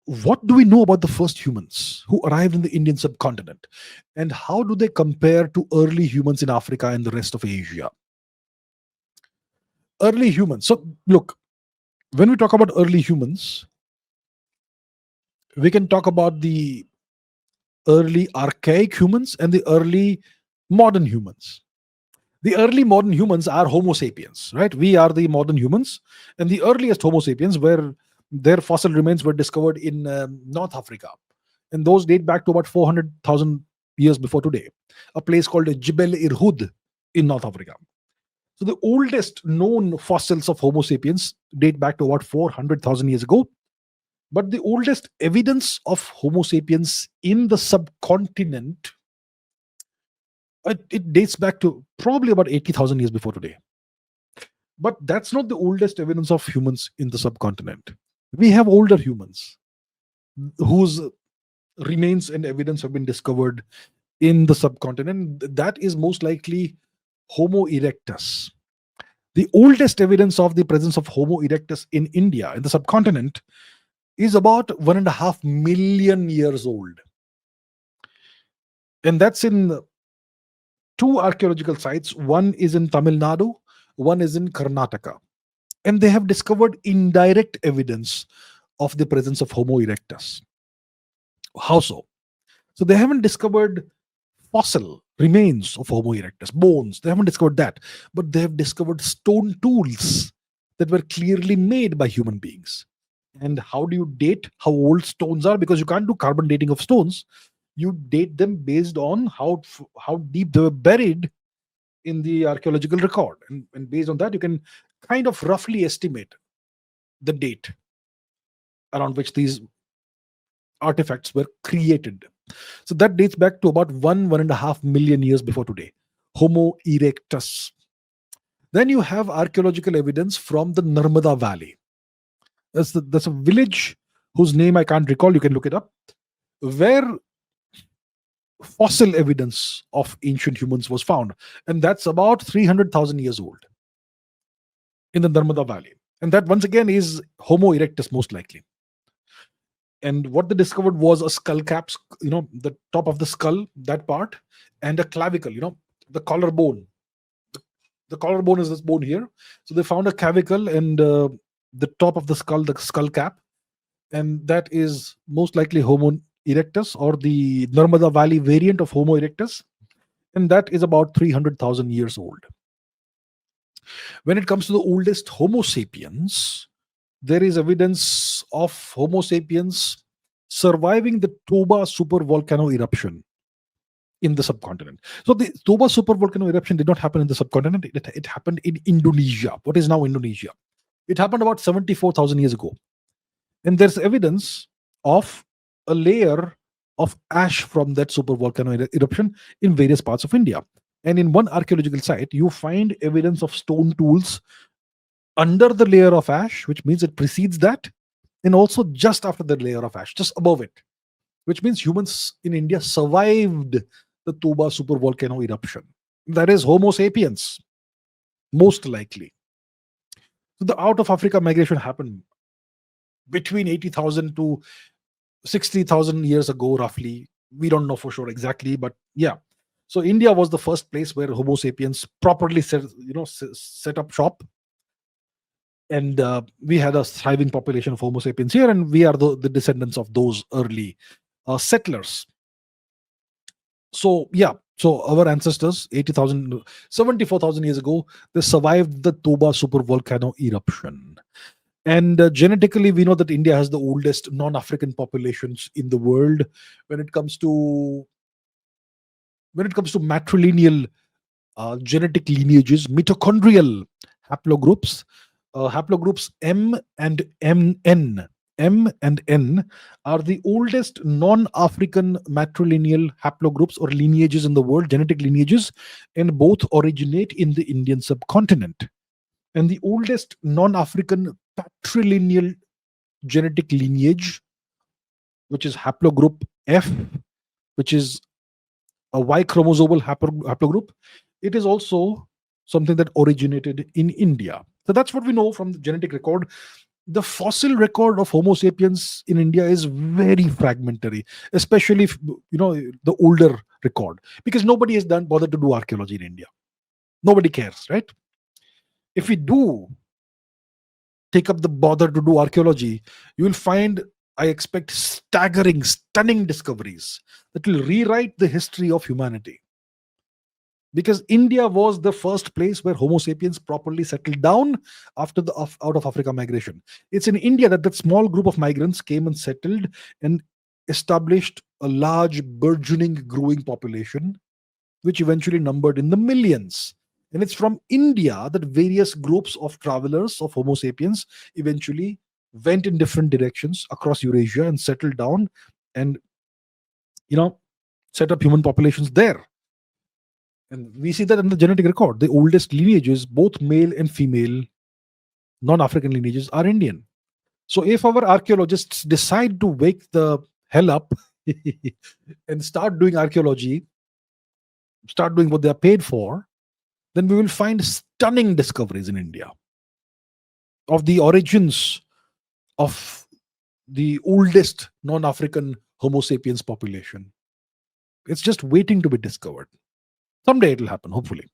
what do we know about the first humans who arrived in the Indian subcontinent? And how do they compare to early humans in Africa and the rest of Asia? Early humans. So, look, when we talk about early humans, we can talk about the early archaic humans and the early modern humans. The early modern humans are Homo sapiens, right? We are the modern humans, and the earliest Homo sapiens, where their fossil remains were discovered in North Africa, and those date back to about 400,000 years before today, a place called Jebel Irhoud in North Africa. So the oldest known fossils of Homo sapiens date back to about 400,000 years ago, but the oldest evidence of Homo sapiens in the subcontinent, it dates back to probably about 80,000 years before today. But that's not the oldest evidence of humans in the subcontinent. We have older humans whose remains and evidence have been discovered in the subcontinent. That is most likely Homo erectus. The oldest evidence of the presence of Homo erectus in India, in the subcontinent, is about 1.5 million years old. And that's in two archaeological sites. One is in Tamil Nadu, one is in Karnataka. And they have discovered indirect evidence of the presence of Homo erectus. How so? So they haven't discovered fossil remains of Homo erectus, bones. They haven't discovered that. But they have discovered stone tools that were clearly made by human beings. And how do you date how old stones are? Because you can't do carbon dating of stones. You date them based on how deep they were buried in the archaeological record. And based on that, you can kind of roughly estimate the date around which these artifacts were created. So that dates back to about 1.5 million years before today. Homo erectus. Then you have archaeological evidence from the Narmada Valley. That's a village whose name I can't recall. You can look it up, where fossil evidence of ancient humans was found, and that's about 300,000 years old in the Narmada Valley. And that once again is Homo erectus, most likely. And what they discovered was a skull cap, the top of the skull, that part, and a clavicle, the collarbone. The collarbone is this bone here. So they found a clavicle and the top of the skull cap, and that is most likely Homo erectus, or the Narmada Valley variant of Homo erectus, and that is about 300,000 years old. When it comes to the oldest Homo sapiens, there is evidence of Homo sapiens surviving the Toba supervolcano eruption in the subcontinent. So the Toba supervolcano eruption did not happen in the subcontinent. It happened in Indonesia, what is now Indonesia. It happened about 74,000 years ago. And there's evidence of a layer of ash from that supervolcano eruption in various parts of India. And in one archaeological site, you find evidence of stone tools under the layer of ash, which means it precedes that, and also just after the layer of ash, just above it, which means humans in India survived the Toba supervolcano eruption. That is Homo sapiens, most likely. So the out of Africa migration happened between 80,000 to 60,000 years ago, roughly. We don't know for sure exactly, but yeah. So India was the first place where Homo sapiens properly set up shop. And we had a thriving population of Homo sapiens here, and we are the descendants of those early settlers. So yeah, so our ancestors, 74,000 years ago, they survived the Toba supervolcano eruption. And genetically, we know that India has the oldest non-African populations in the world when it comes to matrilineal genetic lineages, mitochondrial haplogroups. Haplogroups M and N are the oldest non-African matrilineal haplogroups or lineages in the world, genetic lineages, and both originate in the Indian subcontinent. And the oldest non-African patrilineal genetic lineage, which is haplogroup F, which is a Y chromosomal haplogroup, it is also something that originated in India. So that's what we know from the genetic record. The fossil record of Homo sapiens in India is very fragmentary, especially if, the older record, because nobody has done bothered to do archaeology in India. Nobody cares, right? If we do take up the bother to do archaeology, you will find, I expect, staggering, stunning discoveries that will rewrite the history of humanity. Because India was the first place where Homo sapiens properly settled down after the out of Africa migration. It's in India that that small group of migrants came and settled and established a large, burgeoning, growing population, which eventually numbered in the millions. And it's from India that various groups of travelers of Homo sapiens eventually went in different directions across Eurasia and settled down and, you know, set up human populations there. And we see that in the genetic record. The oldest lineages, both male and female, non African lineages, are Indian. So if our archaeologists decide to wake the hell up and start doing archaeology, start doing what they are paid for, then we will find stunning discoveries in India of the origins of the oldest non African Homo sapiens population. It's just waiting to be discovered. Someday it will happen, hopefully.